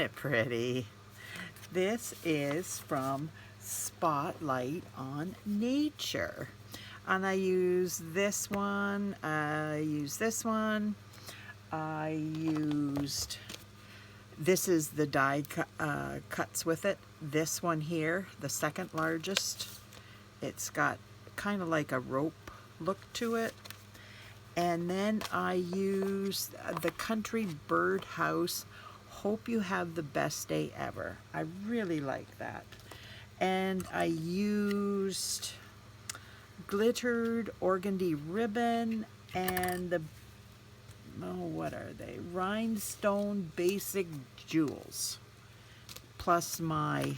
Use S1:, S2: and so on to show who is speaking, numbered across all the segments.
S1: it pretty? This is from Spotlight on Nature. And I use this one, I used, this is the dyed cuts with it. This one here, the second largest, it's got kind of like a rope look to it. And then I use the Country Birdhouse Hope You Have the Best Day Ever. I really like that. And I used glittered organdy ribbon and the, what are they? Rhinestone Basic Jewels. Plus my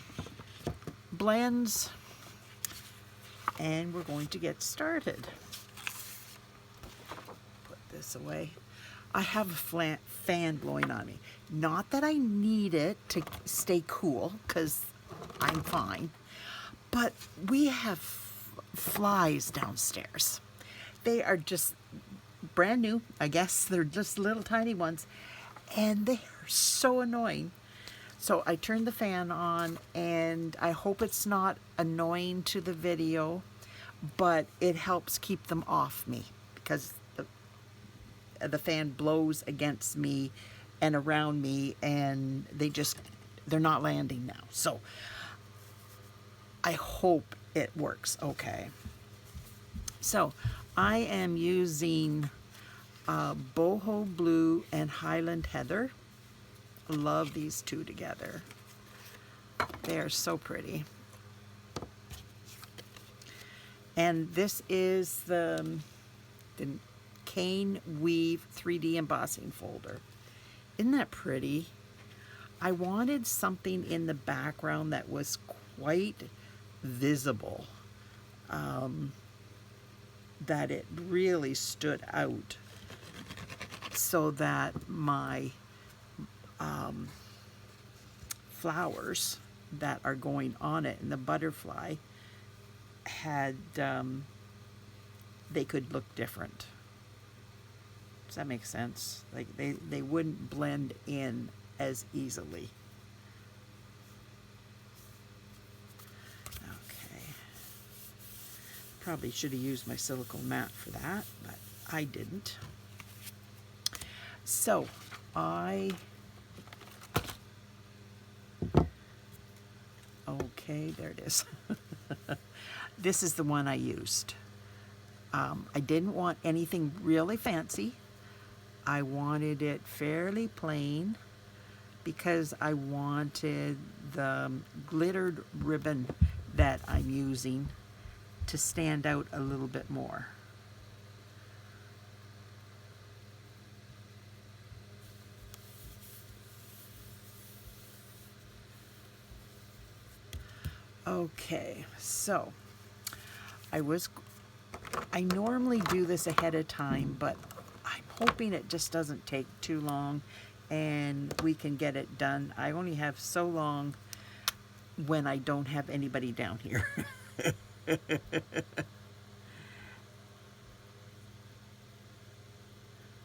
S1: blends. And we're going to get started. Put this away. I have a fan blowing on me. Not that I need it to stay cool, because I'm fine. But we have flies downstairs. They are just brand new, I guess. They're just little tiny ones. And they are so annoying. So I turned the fan on, and I hope it's not annoying to the video, but it helps keep them off me, because the fan blows against me and around me, and they're not landing now. So I hope it works okay. So I am using Boho Blue and Highland Heather. Love these two together. They are so pretty. And this is the Cane Weave 3D embossing folder. Isn't that pretty? I wanted something in the background that was quite visible, that it really stood out, so that my flowers that are going on it and the butterfly had, they could look different. Does that make sense? Like they wouldn't blend in as easily. Okay. Probably should have used my silicone mat for that, but I didn't. So okay, there it is. This is the one I used. I didn't want anything really fancy. I wanted it fairly plain because I wanted the glittered ribbon that I'm using to stand out a little bit more. Okay, so I normally do this ahead of time, but I'm hoping it just doesn't take too long and we can get it done. I only have so long when I don't have anybody down here.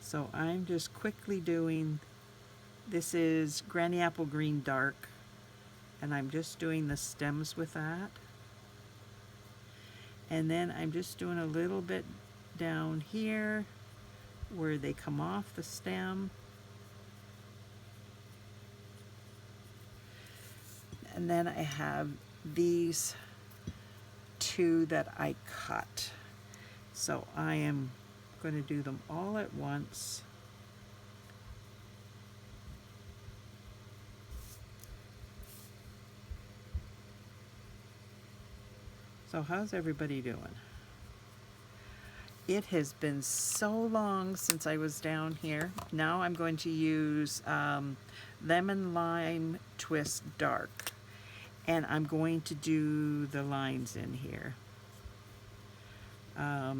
S1: So I'm just quickly doing, this is Granny Apple Green Dark, and I'm just doing the stems with that. And then I'm just doing a little bit down here where they come off the stem. And then I have these two that I cut. So I am going to do them all at once. So how's everybody doing? It has been so long since I was down here. Now I'm going to use Lemon Lime Twist Dark. And I'm going to do the lines in here. I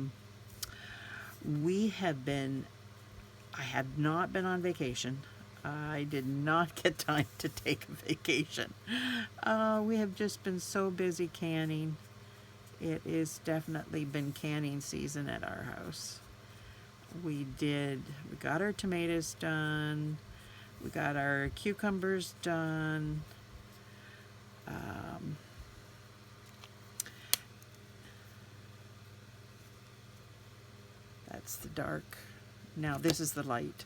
S1: have not been on vacation. I did not get time to take a vacation. We have just been so busy canning. It is definitely been canning season at our house. We got our tomatoes done. We got our cucumbers done. That's the dark. Now this is the light.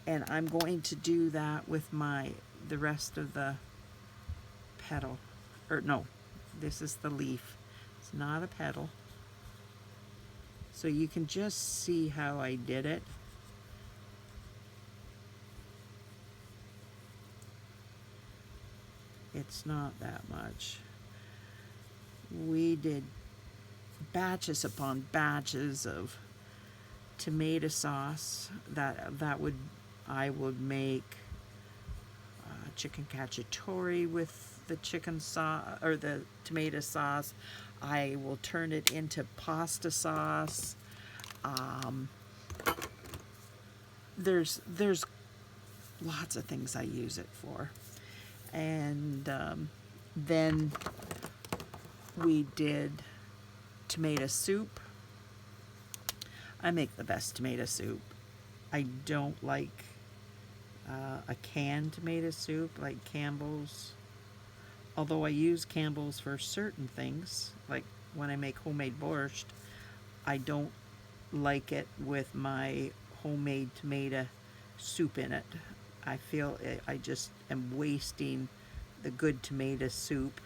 S1: And I'm going to do that with the rest of the petal. Or no, this is the leaf. It's not a petal. So you can just see how I did it. It's not that much. We did batches upon batches of tomato sauce I would make chicken cacciatore with the chicken sauce or the tomato sauce. I will turn it into pasta sauce. There's lots of things I use it for. And then we did tomato soup. I make the best tomato soup. I don't like a canned tomato soup like Campbell's. Although I use Campbell's for certain things, like when I make homemade borscht, I don't like it with my homemade tomato soup in it. I feel I just am wasting the good tomato soup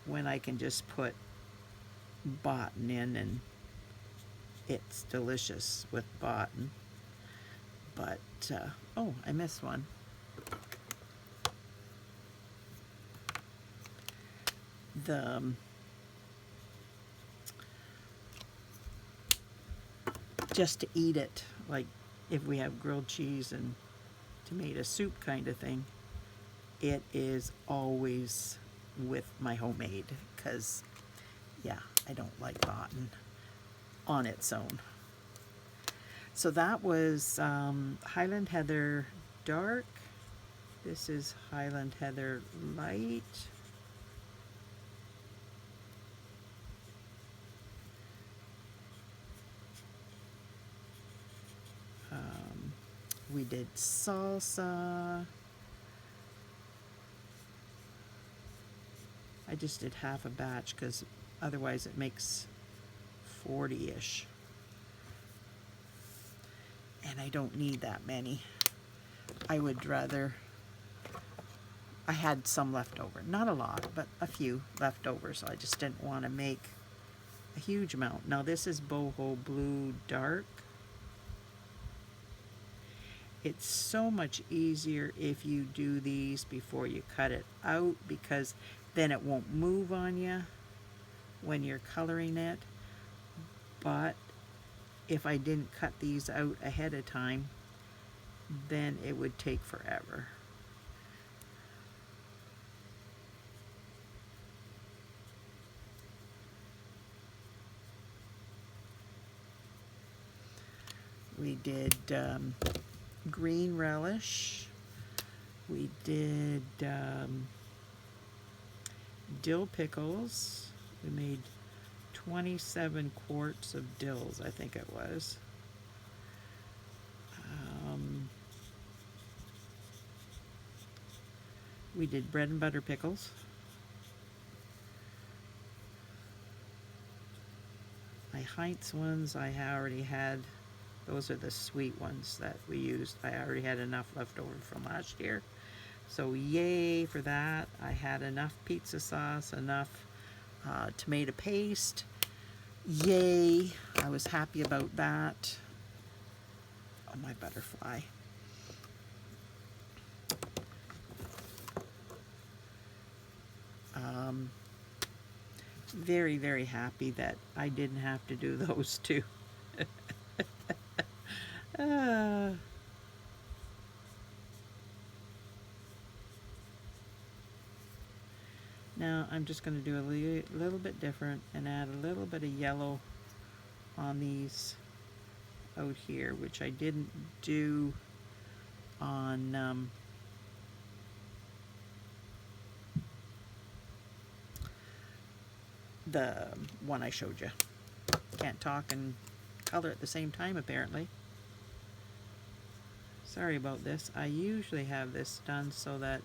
S1: when I can just put bottom in, and it's delicious with bottom. But, oh, I missed one. Just to eat it, like if we have grilled cheese and tomato soup kind of thing, it is always with my homemade, because yeah, I don't like bottom on its own. So that was Highland Heather dark. This is Highland Heather light. We did salsa. I just did half a batch because otherwise it makes 40-ish. And I don't need that many. I would rather, I had some left over. Not a lot, but a few left over, so I just didn't want to make a huge amount. Now this is Boho Blue dark. It's so much easier if you do these before you cut it out, because then it won't move on you when you're coloring it. But if I didn't cut these out ahead of time, then it would take forever. We did green relish. We did dill pickles. We made 27 quarts of dills, I think it was. We did bread and butter pickles. My Heinz ones I already had. Those are the sweet ones that we used. I already had enough left over from last year. So yay for that. I had enough pizza sauce, enough tomato paste. Yay. I was happy about that. Oh, my butterfly. Very, very happy that I didn't have to do those two. Now I'm just going to do a little bit different and add a little bit of yellow on these out here, which I didn't do on the one I showed you. Can't talk and color at the same time, apparently. Sorry about this. I usually have this done so that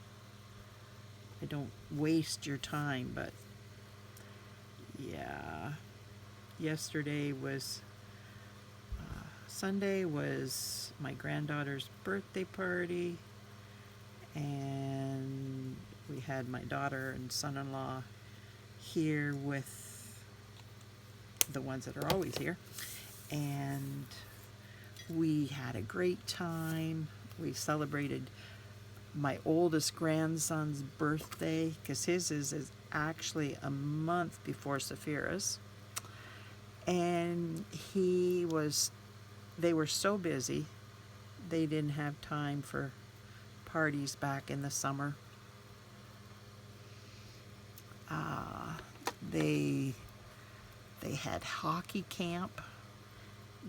S1: I don't waste your time, but yeah. Yesterday was, Sunday was my granddaughter's birthday party, and we had my daughter and son-in-law here with the ones that are always here, and we had a great time. We celebrated my oldest grandson's birthday, because his is actually a month before Saphira's, and they were so busy they didn't have time for parties back in the summer. They had hockey camp,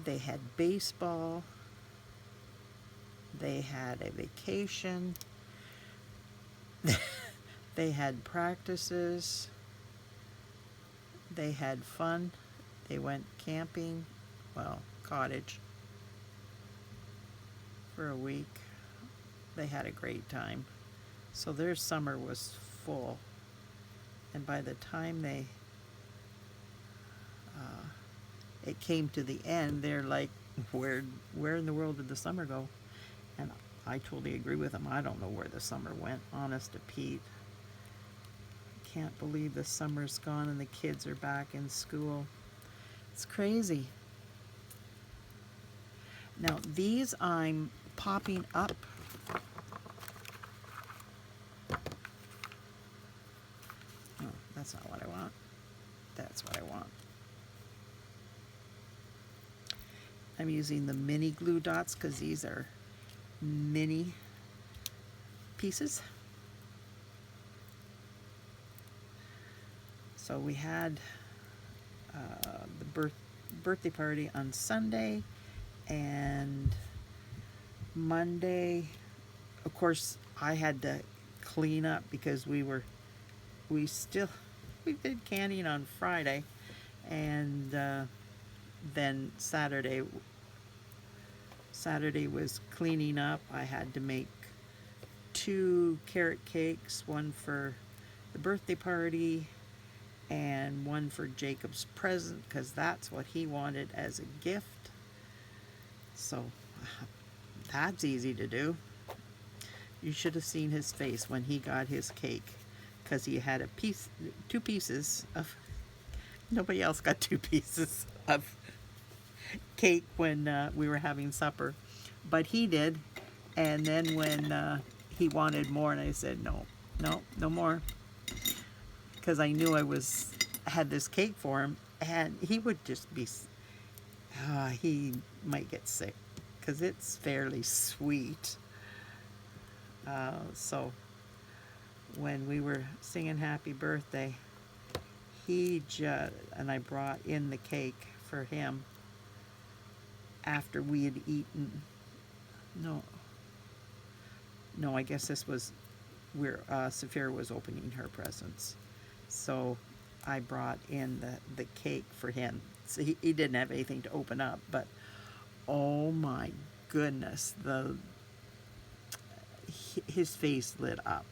S1: they had baseball, they had a vacation, they had practices, they had fun, they went camping, well, cottage, for a week. They had a great time. So their summer was full. And by the time it came to the end, they're like, where in the world did the summer go? And I totally agree with them. I don't know where the summer went, honest to Pete. Can't believe the summer's gone and the kids are back in school. It's crazy. Now these I'm popping up. Oh, that's not what I want. That's what I want. I'm using the mini glue dots because these are mini pieces. So we had the birthday party on Sunday, and Monday, of course, I had to clean up because we did canning on Friday, and then Saturday was cleaning up. I had to make 2 carrot cakes, one for the birthday party and one for Jacob's present, because that's what he wanted as a gift. So that's easy to do. You should have seen his face when he got his cake, because he had 2 pieces of, nobody else got 2 pieces of cake when we were having supper, but he did. And then when he wanted more, and I said no more, because I knew I had this cake for him, and he would just be he might get sick because it's fairly sweet. So when we were singing happy birthday, and I brought in the cake for him after we had eaten. No, I guess this was where Saphira was opening her presents. So I brought in the cake for him. So he didn't have anything to open up, but oh my goodness, his face lit up.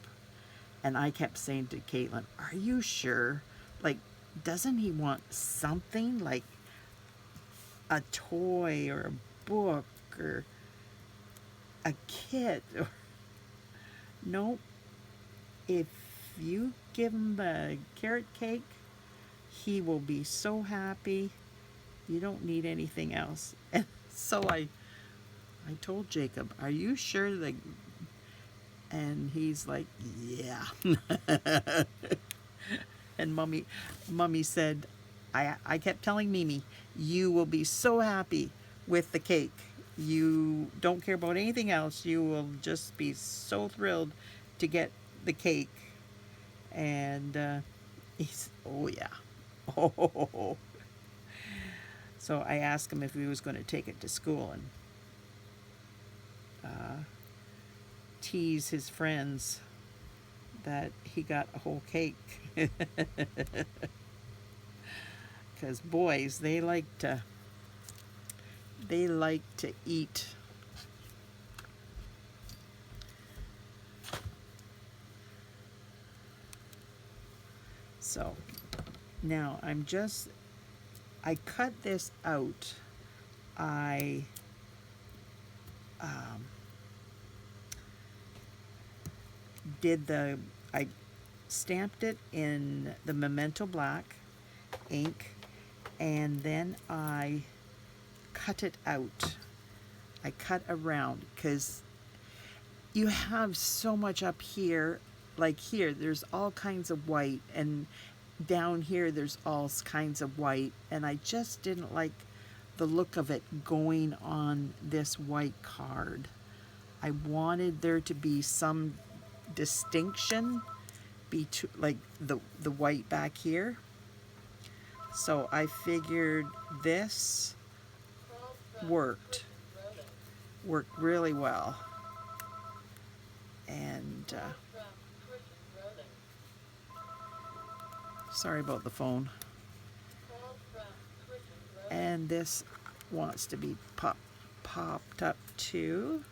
S1: And I kept saying to Caitlin, are you sure? Like, doesn't he want something like a toy or a book or a kit? Or nope. If you give him the carrot cake, he will be so happy. You don't need anything else. And so I told Jacob, are you sure that? And he's like, yeah. And Mommy said, I kept telling Mimi, you will be so happy with the cake. You don't care about anything else. You will just be so thrilled to get the cake. And he's, oh yeah. Oh. So I asked him if he was going to take it to school and tease his friends that he got a whole cake. Because boys, they like to eat So now I cut this out. I I stamped it in the Memento black ink, and then I cut it out. I cut around because you have so much up here. Like here, there's all kinds of white, and down here there's all kinds of white, and I just didn't like the look of it going on this white card. I wanted there to be some distinction between, like, the white back here. So I figured this worked really well. And sorry about the phone. And this wants to be popped up too.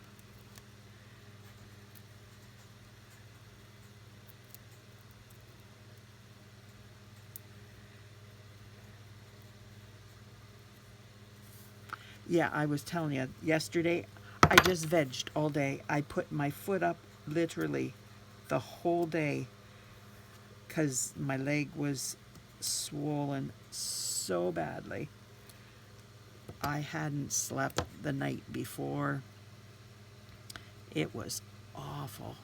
S1: Yeah, I was telling you, yesterday I just vegged all day. I put my foot up literally the whole day because my leg was swollen so badly. I hadn't slept the night before. It was awful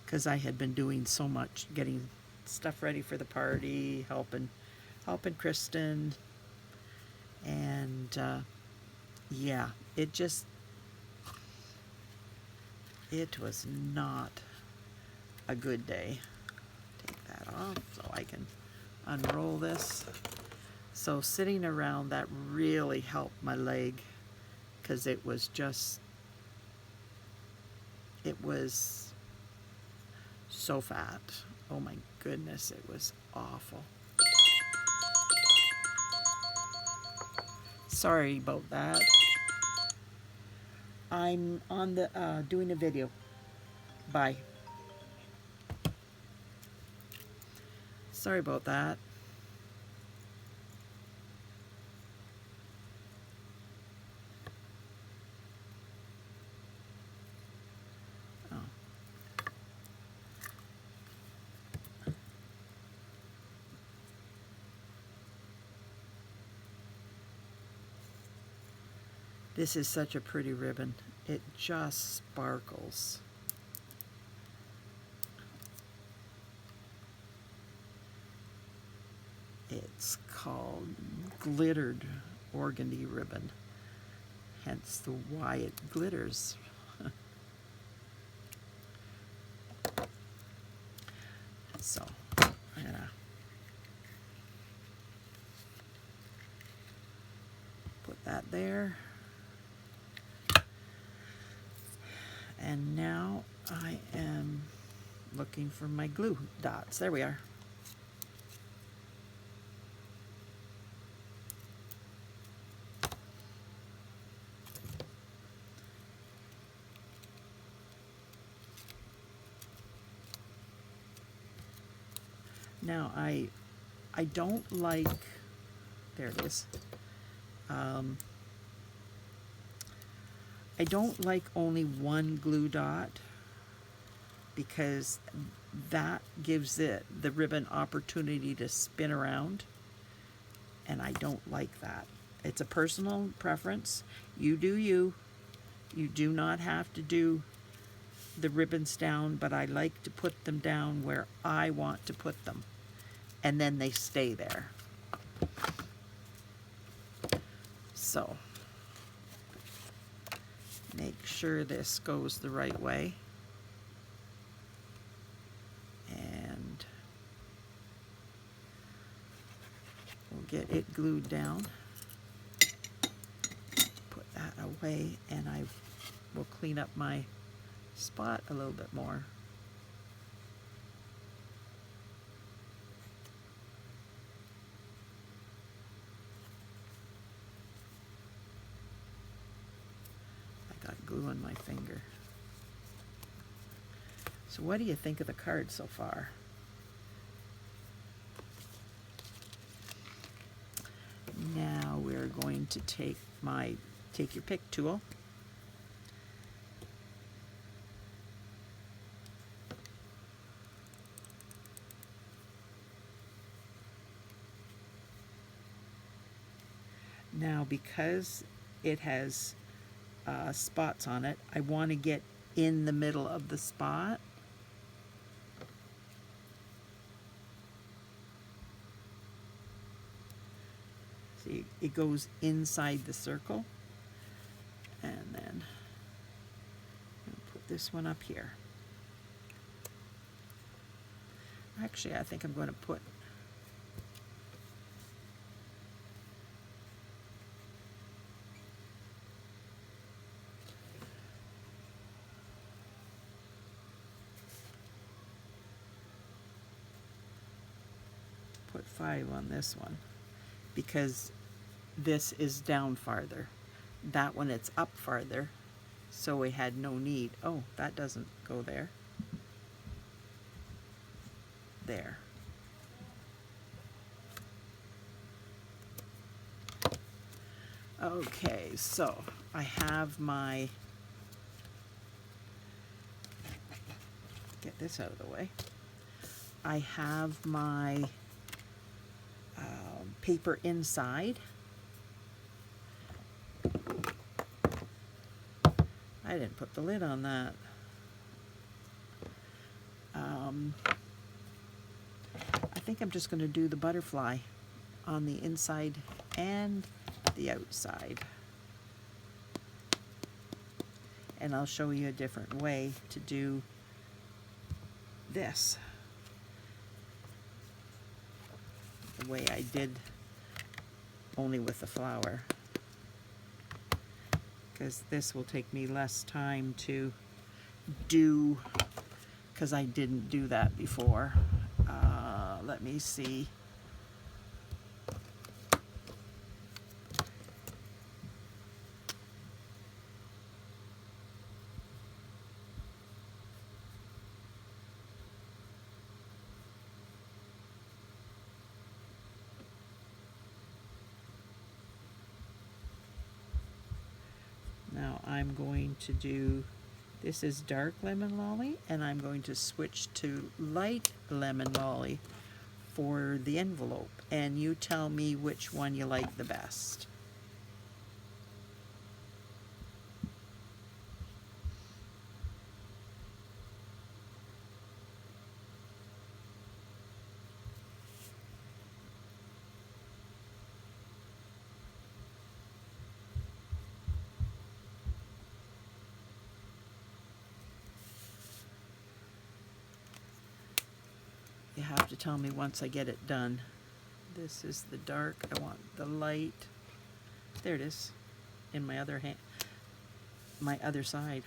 S1: because I had been doing so much, getting stuff ready for the party, helping Kristen, and yeah, it was not a good day. Take that off so I can unroll this. So sitting around, that really helped my leg because it was so fat. Oh my goodness, it was awful. Sorry about that. I'm on the doing a video. Bye. Sorry about that. Oh. This is such a pretty ribbon. It just sparkles. It's called glittered organdy ribbon, hence the why it glitters. So I'm gonna put that there. And now I am looking for my glue dots. There we are. Now I don't like, there it is. I don't like only one glue dot because that gives the ribbon opportunity to spin around, and I don't like that. It's a personal preference. You do you. You do not have to do the ribbons down, but I like to put them down where I want to put them, and then they stay there. So make sure this goes the right way, and we'll get it glued down. Put that away, and I will clean up my spot a little bit more. Glue on my finger. So what do you think of the card so far? are going to take your pick tool. Now, because it has spots on it, I want to get in the middle of the spot. See, it goes inside the circle. And then I'll put this one up here. Actually, I think I'm going to put put 5 on this one, because this is down farther. That one, it's up farther, so we had no need. Oh, that doesn't go there. There. Okay, so I have my, get this out of the way. I have my paper inside. I didn't put the lid on that. I think I'm just going to do the butterfly on the inside and the outside. And I'll show you a different way to do this. The way I did only with the flower. Because this will take me less time to do, because I didn't do that before. Let me see. Now I'm going to do, this is dark lemon lolly, and I'm going to switch to light lemon lolly for the envelope, and you tell me which one you like the best. You have to tell me once I get it done. This is the dark. I want the light. There it is, in my other hand, my other side.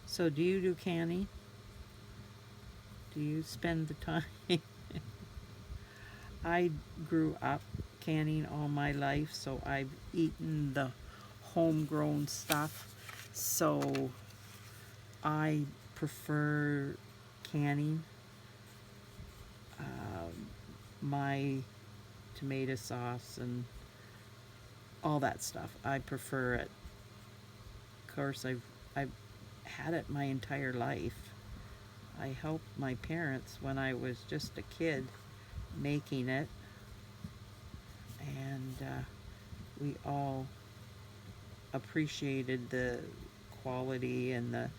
S1: So do you do canning? Do you spend the time? I grew up canning all my life, so I've eaten the homegrown stuff. So I prefer canning. My tomato sauce and all that stuff, I prefer it. Of course, I've had it my entire life. I helped my parents when I was just a kid making it, and we all appreciated the quality and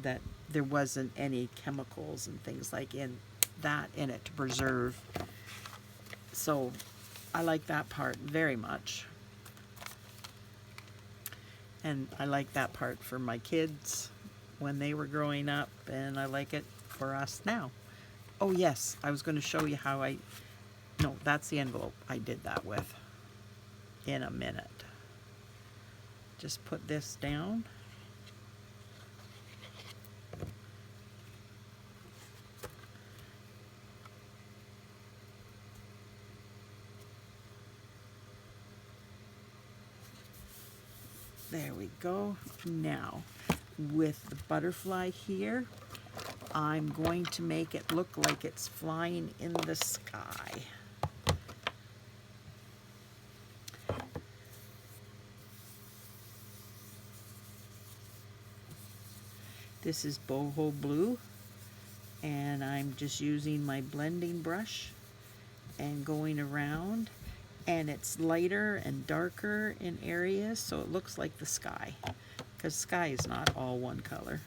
S1: that there wasn't any chemicals and things like in it to preserve. So I like that part very much, and I like that part for my kids when they were growing up, and I like it for us now. Oh yes, I was going to show you how no, that's the envelope I did that with in a minute. Just put this down. There we go. Now, with the butterfly here, I'm going to make it look like it's flying in the sky. This is Boho Blue, and I'm just using my blending brush and going around, and it's lighter and darker in areas, so it looks like the sky, because sky is not all one color.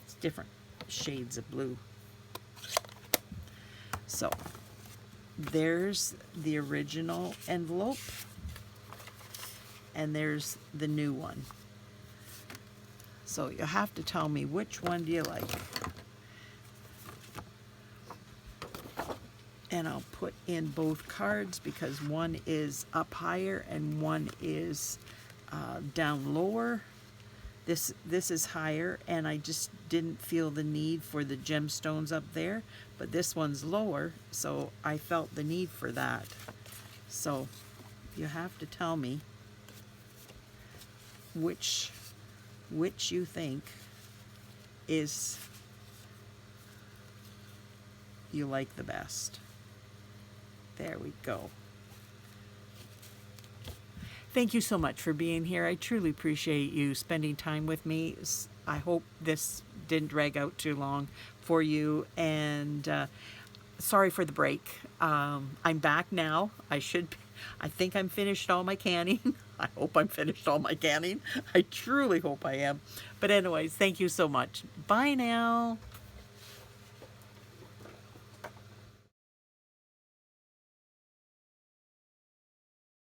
S1: It's different shades of blue. So there's the original envelope, and there's the new one. So you have to tell me, which one do you like? And I'll put in both cards because one is up higher and one is down lower. This is higher, and I just didn't feel the need for the gemstones up there, but this one's lower, so I felt the need for that. So you have to tell me which you think is you like the best. There we go. Thank you so much for being here. I truly appreciate you spending time with me. I hope this didn't drag out too long for you, and sorry for the break. I'm back now. I think I'm finished all my canning. I hope I'm finished all my canning. I truly hope I am. But anyways, thank you so much. Bye now.